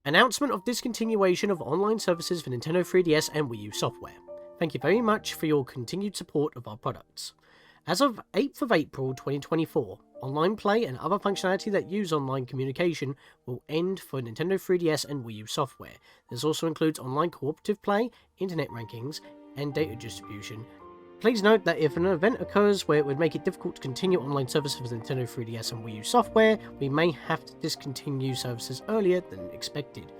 Announcement of discontinuation of online services for Nintendo 3DS and Wii U software. Thank you very much for your continued support of our products. As of 8th of April 2024, online play and other functionality that use online communication will end for Nintendo 3DS and Wii U software. This also includes online cooperative play, internet rankings, and data distribution. Please note that if an event occurs where it would make it difficult to continue online services for Nintendo 3DS and Wii U software, we may have to discontinue services earlier than expected.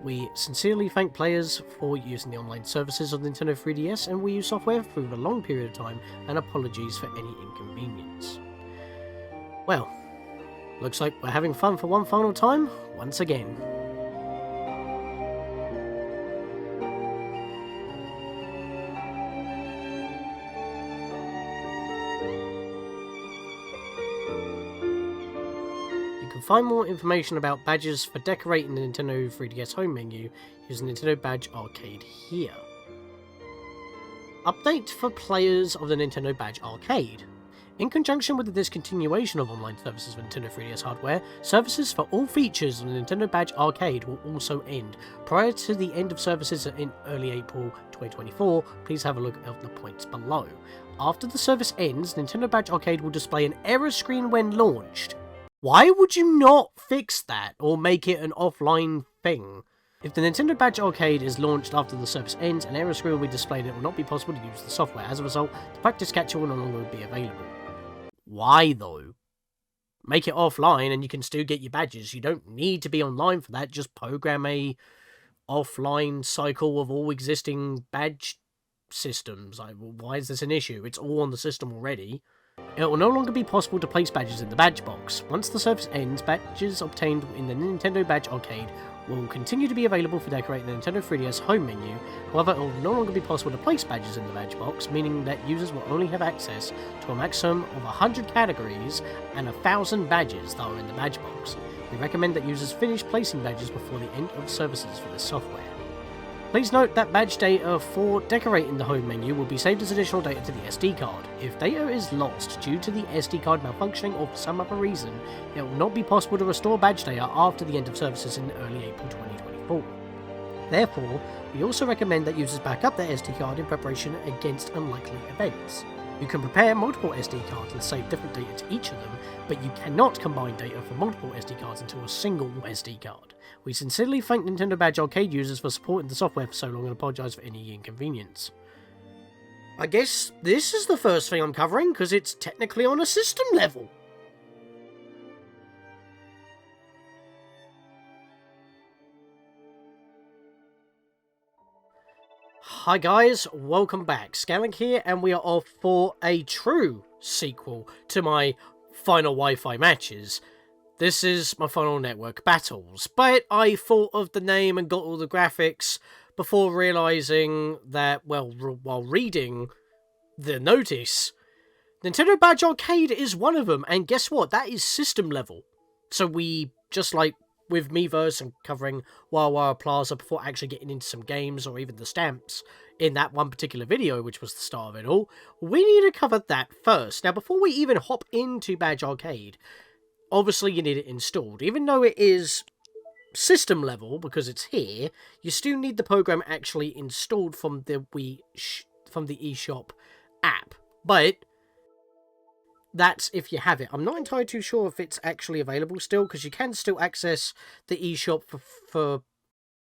We sincerely thank players for using the online services of Nintendo 3DS and Wii U software through a long period of time, and apologies for any inconvenience. Well, looks like we're having fun for one final time, once again. You can find more information about badges for decorating the Nintendo 3DS home menu using Nintendo Badge Arcade here. Update for players of the Nintendo Badge Arcade. In conjunction with the discontinuation of online services for Nintendo 3DS hardware, services for all features of the Nintendo Badge Arcade will also end. Prior to the end of services in early April 2024, please have a look at the points below. After the service ends, Nintendo Badge Arcade will display an error screen when launched. Why would you not fix that or make it an offline thing? If the Nintendo Badge Arcade is launched after the service ends, an error screen will be displayed and it will not be possible to use the software. As a result, the practice catcher will no longer be available. Why though? Make it offline and you can still get your badges. You don't need to be online for that. Just program a offline cycle of all existing badge systems. Why is this an issue? It's all on the system already. It will no longer be possible to place badges in the badge box. Once the service ends, badges obtained in the Nintendo Badge Arcade will continue to be available for decorating the Nintendo 3DS home menu. However, it will no longer be possible to place badges in the badge box, meaning that users will only have access to a maximum of 100 categories and 1,000 badges that are in the badge box. We recommend that users finish placing badges before the end of services for this software. Please note that badge data for decorating the home menu will be saved as additional data to the SD card. If data is lost due to the SD card malfunctioning or for some other reason, it will not be possible to restore badge data after the end of services in early April 2024. Therefore, we also recommend that users back up their SD card in preparation against unlikely events. You can prepare multiple SD cards and save different data to each of them, but you cannot combine data from multiple SD cards into a single SD card. We sincerely thank Nintendo Badge Arcade users for supporting the software for so long and apologise for any inconvenience. I guess this is the first thing I'm covering, because it's technically on a system level. Hi guys, welcome back. Scatlink here, and we are off for a true sequel to my final Wi-Fi matches. This is my final network battles, but I thought of the name and got all the graphics before realising that, well, while reading the notice, Nintendo Badge Arcade is one of them, and guess what? That is system level. So we, just like with Miiverse and covering Wawa Plaza before actually getting into some games or even the stamps in that one particular video, which was the start of it all, we need to cover that first. Now, before we even hop into Badge Arcade, obviously you need it installed. Even though it is system level, because it's here, you still need the program actually installed from the eShop app. But that's if you have it. I'm not entirely too sure if it's actually available still, because you can still access the eShop for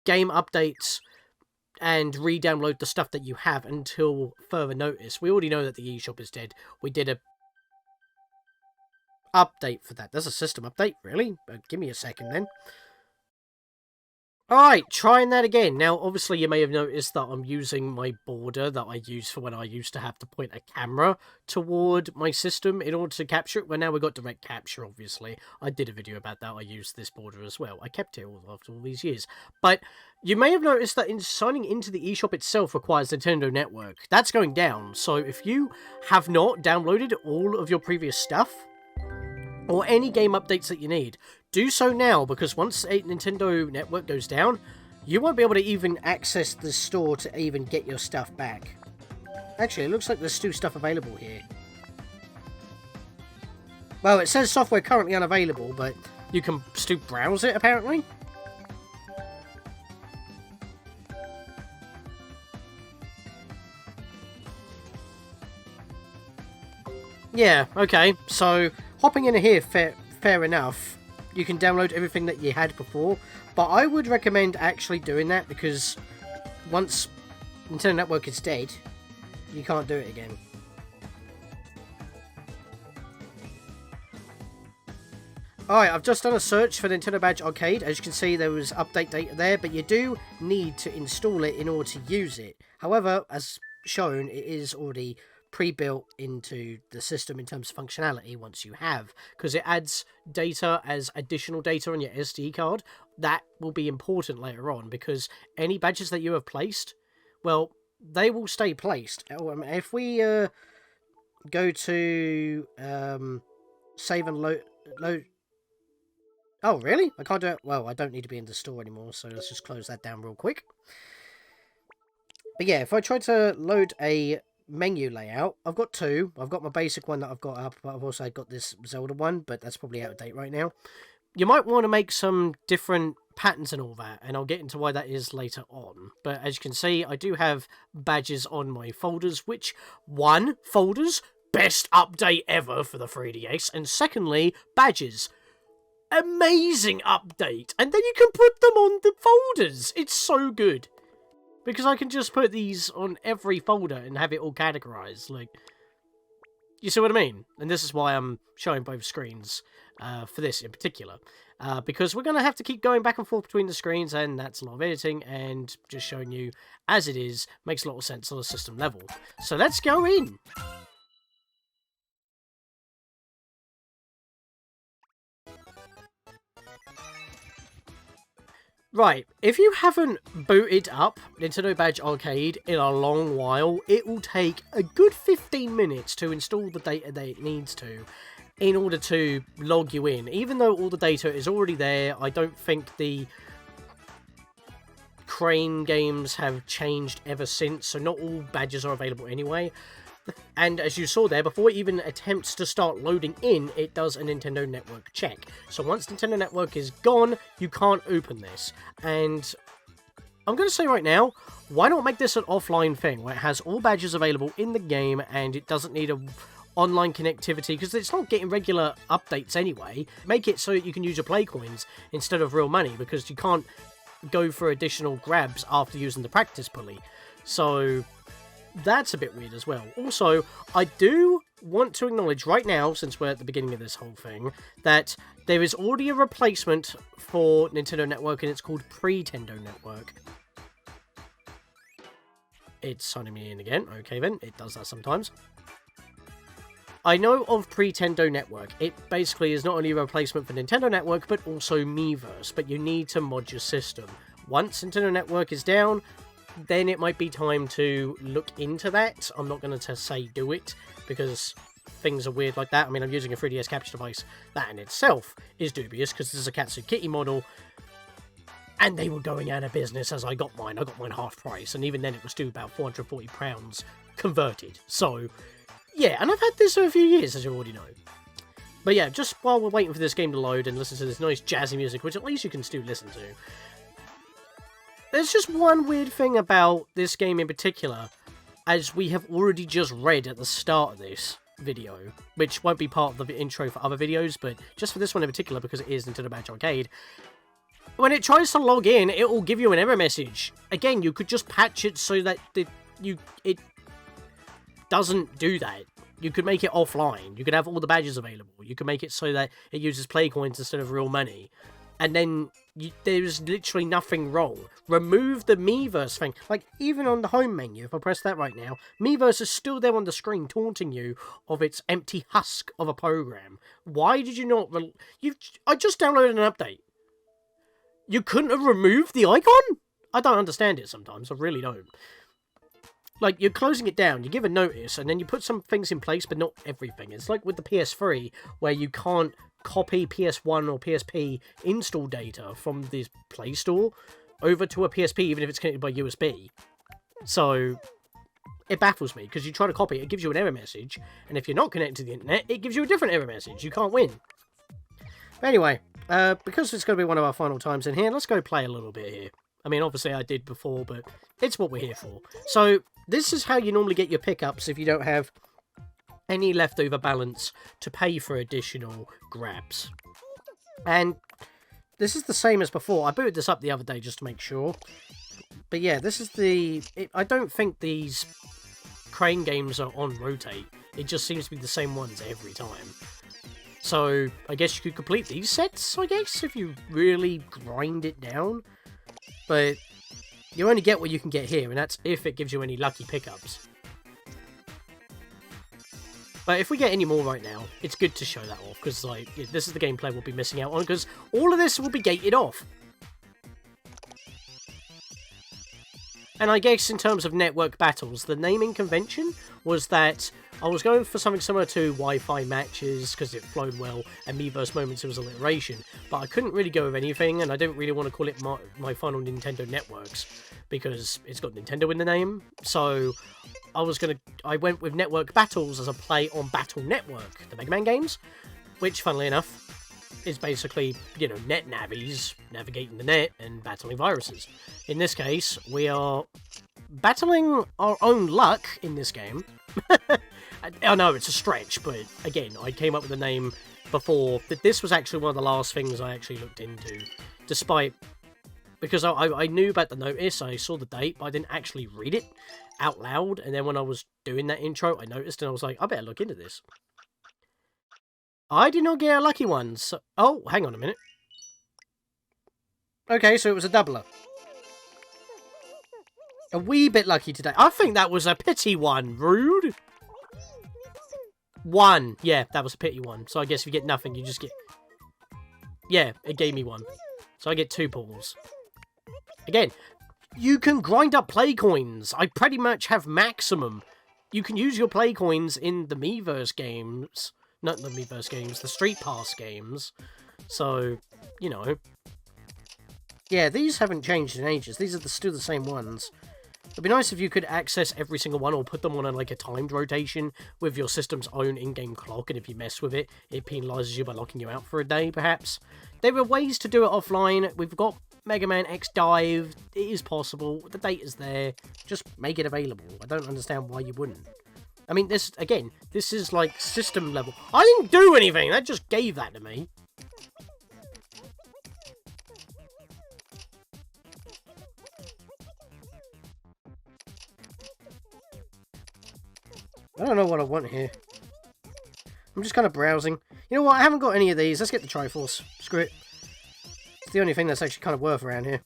game updates and re-download the stuff that you have until further notice. We already know that the eShop is dead. We did a update for that. There's a system update, really? Give me a second then. Alright, trying that again. Now, obviously, you may have noticed that I'm using my border that I use for when I used to have to point a camera toward my system in order to capture it. Well, now we've got direct capture, obviously. I did a video about that. I used this border as well. I kept it all after all these years. But you may have noticed that signing into the eShop itself requires Nintendo Network. That's going down. So if you have not downloaded all of your previous stuff, or any game updates that you need, do so now, because once a Nintendo Network goes down, you won't be able to even access the store to even get your stuff back. Actually, it looks like there's still stuff available here. Well, it says software currently unavailable, but you can still browse it, apparently. Yeah, okay. So, hopping in here, fair enough. You can download everything that you had before, but I would recommend actually doing that because once Nintendo Network is dead, you can't do it again. Alright, I've just done a search for Nintendo Badge Arcade. As you can see, there was update data there, but you do need to install it in order to use it. However, as shown, it is already pre-built into the system in terms of functionality once you have, because it adds data as additional data on your SD card. That will be important later on, because any badges that you have placed, well, they will stay placed. If we go to save and load... Oh, really? I can't do it? Well, I don't need to be in the store anymore, so let's just close that down real quick. But yeah, if I try to load a menu layout, I've got two. I've got my basic one that I've got up, but I've also got this Zelda one, but that's probably out of date right now. You might want to make some different patterns and all that, and I'll get into why that is later on. But as you can see, I do have badges on my folders, which, one, folders, best update ever for the 3DS, and secondly, badges. Amazing update, and then you can put them on the folders. It's so good because I can just put these on every folder and have it all categorized. Like, you see what I mean? And this is why I'm showing both screens for this in particular, because we're gonna have to keep going back and forth between the screens, and that's a lot of editing, and just showing you as it is makes a lot of sense on a system level. So let's go in. Right, if you haven't booted up Nintendo Badge Arcade in a long while, it will take a good 15 minutes to install the data that it needs to in order to log you in. Even though all the data is already there, I don't think the Crane games have changed ever since, so not all badges are available anyway. And as you saw there, before it even attempts to start loading in, it does a Nintendo Network check. So once Nintendo Network is gone, you can't open this. And I'm going to say right now, why not make this an offline thing, where it has all badges available in the game, and it doesn't need a online connectivity, because it's not getting regular updates anyway. Make it so that you can use your play coins instead of real money, because you can't go for additional grabs after using the practice pulley. So that's a bit weird as well. Also, I do want to acknowledge right now, since we're at the beginning of this whole thing, that there is already a replacement for Nintendo Network, and it's called Pre-Tendo Network. It's signing me in again. Okay then, it does that sometimes. I know of Pre-Tendo Network. It basically is not only a replacement for Nintendo Network, but also Miiverse, but you need to mod your system. Once Nintendo Network is down, then it might be time to look into that. I'm not going to say do it, because things are weird like that. I mean, I'm using a 3DS capture device. That in itself is dubious, because this is a Katsu Kitty model, and they were going out of business as I got mine. I got mine half price, and even then it was still about £440 converted. So, yeah, and I've had this for a few years, as you already know. But yeah, just while we're waiting for this game to load and listen to this nice jazzy music, which at least you can still listen to, there's just one weird thing about this game in particular, as we have already just read at the start of this video, which won't be part of the intro for other videos, but just for this one in particular, because it is Nintendo Badge Arcade, when it tries to log in, it will give you an error message. Again, you could just patch it so that it doesn't do that. You could make it offline. You could have all the badges available. You could make it so that it uses play coins instead of real money. And then there's literally nothing wrong. Remove the Miiverse thing. Like, even on the home menu, if I press that right now, Miiverse is still there on the screen taunting you of its empty husk of a program. Why did you not... I just downloaded an update. You couldn't have removed the icon? I don't understand it sometimes. I really don't. Like, you're closing it down, you give a notice, and then you put some things in place, but not everything. It's like with the PS3, where you can't copy PS1 or PSP install data from the Play Store over to a PSP, even if it's connected by USB. So, it baffles me, because you try to copy it, it gives you an error message, and if you're not connected to the internet, it gives you a different error message. You can't win. But anyway, because it's going to be one of our final times in here, let's go play a little bit here. I mean, obviously I did before, but it's what we're here for. So, this is how you normally get your pickups if you don't have any leftover balance to pay for additional grabs. And this is the same as before. I booted this up the other day just to make sure. But yeah, this is the... I don't think these crane games are on rotate. It just seems to be the same ones every time. So, I guess you could complete these sets, I guess, if you really grind it down. But you only get what you can get here, and that's if it gives you any lucky pickups. But if we get any more right now, it's good to show that off, because like this is the gameplay we'll be missing out on, because all of this will be gated off. And I guess in terms of network battles, the naming convention was that I was going for something similar to Wi-Fi matches, because it flowed well, and Miiverse Moments, it was alliteration. But I couldn't really go with anything, and I didn't really want to call it my final Nintendo Networks, because it's got Nintendo in the name. So I went with Network Battles as a play on Battle Network, the Mega Man games, which, funnily enough, is basically, you know, net navies navigating the net and battling viruses. In this case, we are battling our own luck in this game. I know it's a stretch, but again, I came up with the name before. That this was actually one of the last things I actually looked into, despite... Because I knew about the notice, I saw the date, but I didn't actually read it out loud, and then when I was doing that intro, I noticed, and I was like, I better look into this. I did not get a lucky one, so... Oh, hang on a minute. Okay, so it was a doubler. A wee bit lucky today. I think that was a pity one. Rude. One. Yeah, that was a pity one. So I guess if you get nothing, you just get... Yeah, it gave me one. So I get 2 pulls. Again, you can grind up play coins. I pretty much have maximum. You can use your play coins in the Miiverse games. Not the Miiverse games, the Street Pass games. So, you know. Yeah, these haven't changed in ages. These are still the same ones. It'd be nice if you could access every single one or put them on a timed rotation with your system's own in-game clock, and if you mess with it, it penalises you by locking you out for a day, perhaps. There are ways to do it offline. We've got Mega Man X Dive. It is possible. The data's there. Just make it available. I don't understand why you wouldn't. I mean, this is like system level. I didn't do anything. That just gave that to me. I don't know what I want here. I'm just kind of browsing. You know what? I haven't got any of these. Let's get the Triforce. Screw it. It's the only thing that's actually kind of worth around here.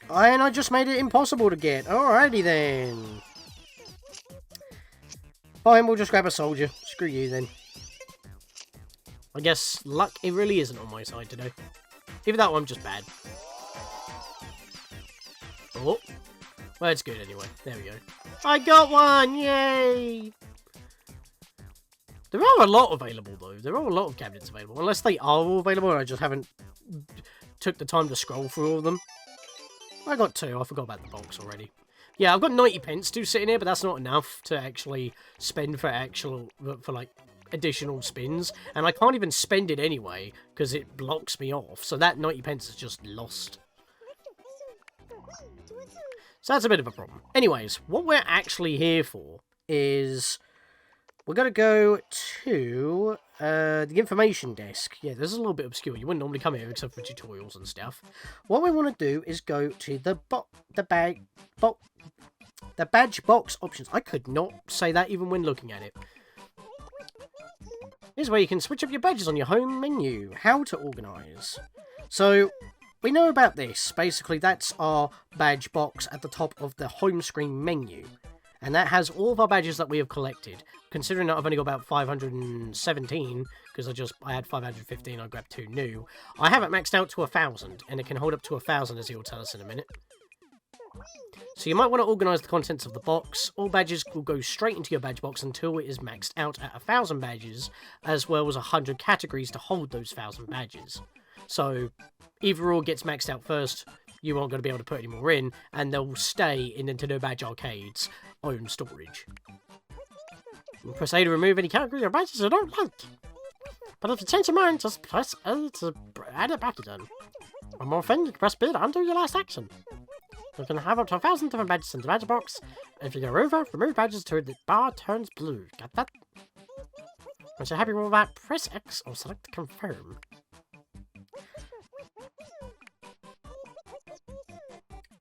And I just made it impossible to get. Alrighty then. Fine, we'll just grab a soldier. Screw you then. I guess luck, it really isn't on my side today. Either that or I'm just bad. Oh. Well, it's good anyway. There we go. I got one! Yay! There are a lot available, though. There are a lot of cabinets available. Unless they are all available, and I just haven't took the time to scroll through all of them. I got 2. I forgot about the box already. Yeah, I've got 90 pence still sitting here, but that's not enough to actually spend for like, additional spins. And I can't even spend it anyway, because it blocks me off. So that 90 pence is just lost. So that's a bit of a problem. Anyways, what we're actually here for is... We're going to go to the information desk. Yeah, this is a little bit obscure. You wouldn't normally come here except for tutorials and stuff. What we want to do is go to the badge box options. I could not say that even when looking at it. Here's where you can switch up your badges on your home menu. How to organise. So... We know about this. Basically, that's our badge box at the top of the home screen menu. And that has all of our badges that we have collected. Considering that I've only got about 517, because I had 515, I grabbed 2 new. I have it maxed out to 1,000, and it can hold up to 1,000, as he'll tell us in a minute. So you might want to organise the contents of the box. All badges will go straight into your badge box until it is maxed out at 1,000 badges, as well as 100 categories to hold those 1,000 badges. So... Either or gets maxed out first, you aren't going to be able to put any more in, and they'll stay in Nintendo Badge Arcade's own storage. And press A to remove any categories or badges you don't like. But if you change your mind, just press A to add it back again. Or more offended, press B to undo your last action. You can have up to 1,000 different badges in the badge box. If you go over, remove badges till the bar turns blue. Got that? Once you're happy with that, press X or select confirm.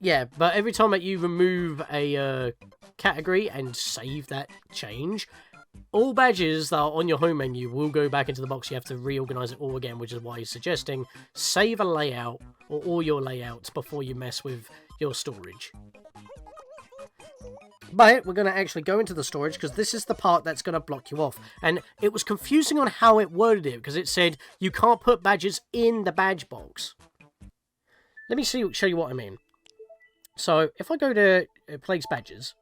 Yeah, but every time that you remove a category and save that change, all badges that are on your home menu will go back into the box. You have to reorganize it all again, which is why he's suggesting save a layout or all your layouts before you mess with your storage. But we're going to actually go into the storage because this is the part that's going to block you off. And it was confusing on how it worded it because it said you can't put badges in the badge box. Let me show you what I mean. So if I go to place badges,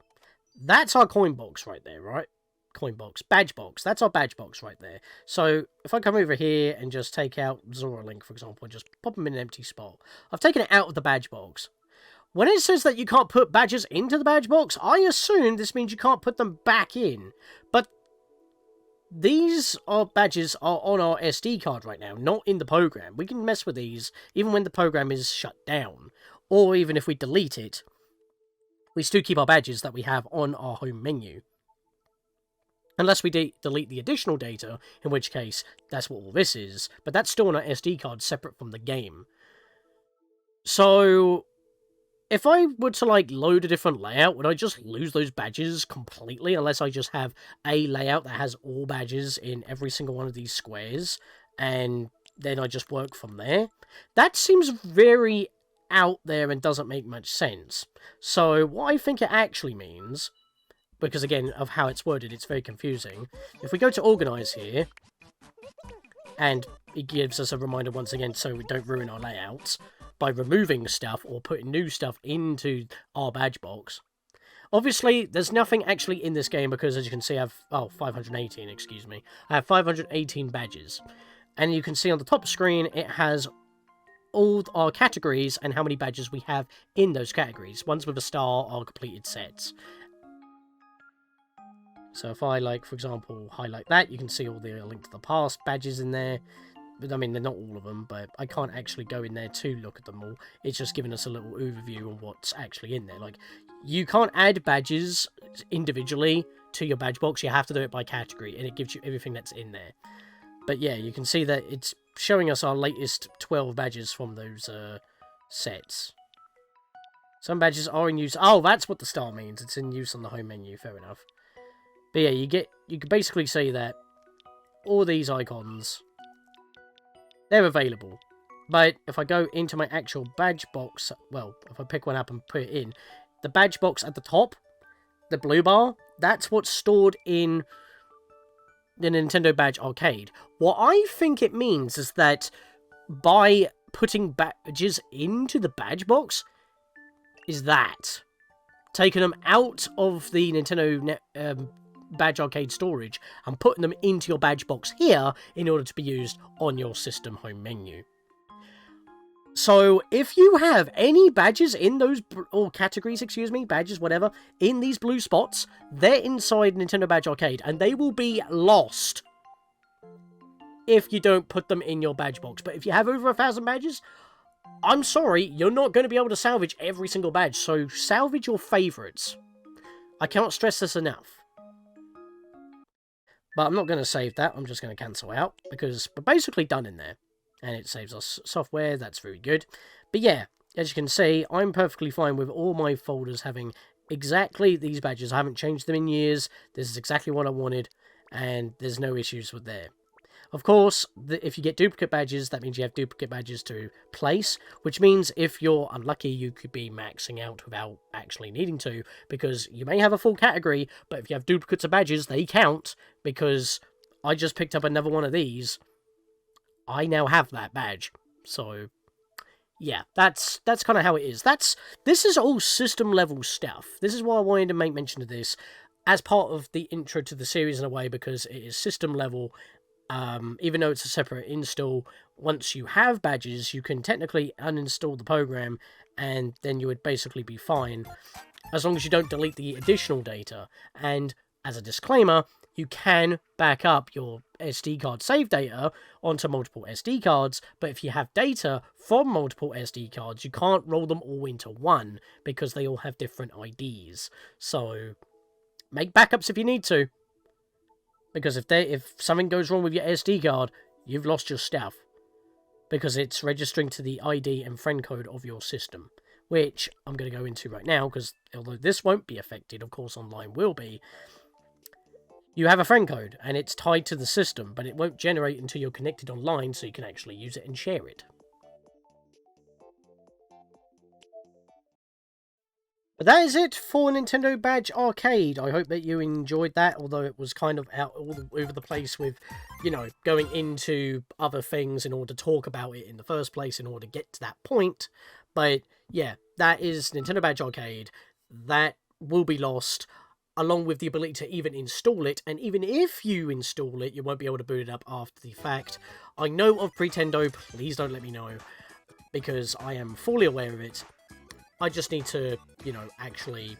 that's our coin box right there, right? Coin box, badge box. That's our badge box right there. So if I come over here and just take out Link, for example, and just pop them in an empty spot, I've taken it out of the badge box. When it says that you can't put badges into the badge box, I assume this means you can't put them back in. But these badges are on our SD card right now, not in the program. We can mess with these even when the program is shut down. Or even if we delete it, we still keep our badges that we have on our home menu. Unless we delete the additional data, in which case, that's what all this is. But that's still on our SD card, separate from the game. So, if I were to, like, load a different layout, would I just lose those badges completely? Unless I just have a layout that has all badges in every single one of these squares, and then I just work from there? That seems very out there and doesn't make much sense. So, what I think it actually means, because again, of how it's worded, it's very confusing. If we go to Organize here, and it gives us a reminder once again so we don't ruin our layouts, by removing stuff or putting new stuff into our badge box. Obviously, there's nothing actually in this game because, as you can see, I have... Oh, 518, excuse me. I have 518 badges. And you can see on the top screen, it has all our categories and how many badges we have in those categories. Ones with a star are completed sets. So if I, like, for example, highlight that, you can see all the Link to the Past badges in there. But, I mean, they're not all of them, but I can't actually go in there to look at them all. It's just giving us a little overview on what's actually in there. Like, you can't add badges individually to your badge box. You have to do it by category, and it gives you everything that's in there. But yeah, you can see that it's showing us our latest 12 badges from those sets. Some badges are in use. Oh, that's what the star means. It's in use on the home menu. Fair enough. But yeah, you can basically see that all these icons, they're available. But if I go into my actual badge box, well, if I pick one up and put it in, the badge box at the top, the blue bar, that's what's stored in the Nintendo Badge Arcade. What I think it means is that by putting badges into the badge box, is that taking them out of the Nintendo Badge Arcade storage and putting them into your badge box here in order to be used on your system home menu. So if you have any badges in those, or categories, excuse me, badges, whatever, in these blue spots, they're inside Nintendo Badge Arcade and they will be lost if you don't put them in your badge box. But if you have over 1,000 badges, I'm sorry, you're not going to be able to salvage every single badge, so salvage your favourites. I cannot stress this enough. But I'm not going to save that, I'm just going to cancel out, because we're basically done in there. And it saves us software, that's very good. But yeah, as you can see, I'm perfectly fine with all my folders having exactly these badges. I haven't changed them in years, this is exactly what I wanted, and there's no issues with there. Of course, if you get duplicate badges, that means you have duplicate badges to place, which means if you're unlucky, you could be maxing out without actually needing to, because you may have a full category, but if you have duplicates of badges, they count, because I just picked up another one of these. I now have that badge, so yeah, that's kind of how it is. This is all system level stuff. This is why I wanted to make mention of this as part of the intro to the series in a way, because it is system level. Even though it's a separate install, once you have badges, you can technically uninstall the program, and then you would basically be fine, as long as you don't delete the additional data. And as a disclaimer, You can back up your SD card save data onto multiple SD cards, but if you have data from multiple SD cards, you can't roll them all into one because they all have different IDs. So make backups if you need to, because if something goes wrong with your SD card, you've lost your stuff, because it's registering to the ID and friend code of your system, which I'm going to go into right now, because although this won't be affected, of course online will be. You have a friend code, and it's tied to the system, but it won't generate until you're connected online, so you can actually use it and share it. But that is it for Nintendo Badge Arcade. I hope that you enjoyed that, although it was kind of out all over the place with, you know, going into other things in order to talk about it in the first place, in order to get to that point. But yeah, that is Nintendo Badge Arcade. That will be lost, along with the ability to even install it, and even if you install it, you won't be able to boot it up after the fact. I know of Pretendo, please don't let me know, because I am fully aware of it. I just need to, you know, actually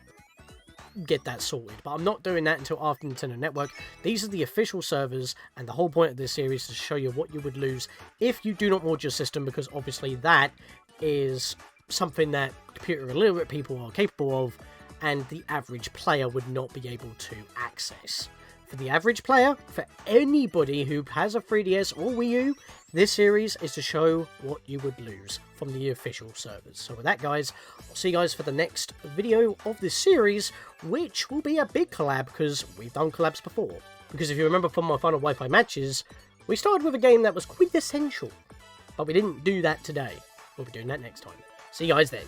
get that sorted, but I'm not doing that until after Nintendo Network. These are the official servers, and the whole point of this series is to show you what you would lose if you do not mod your system, because obviously that is something that computer illiterate people are capable of, and the average player would not be able to access. For the average player, for anybody who has a 3DS or Wii U, this series is to show what you would lose from the official servers. So with that, guys, I'll see you guys for the next video of this series, which will be a big collab, because we've done collabs before. Because if you remember from my final Wi-Fi matches, we started with a game that was quintessential, but we didn't do that today. We'll be doing that next time. See you guys then.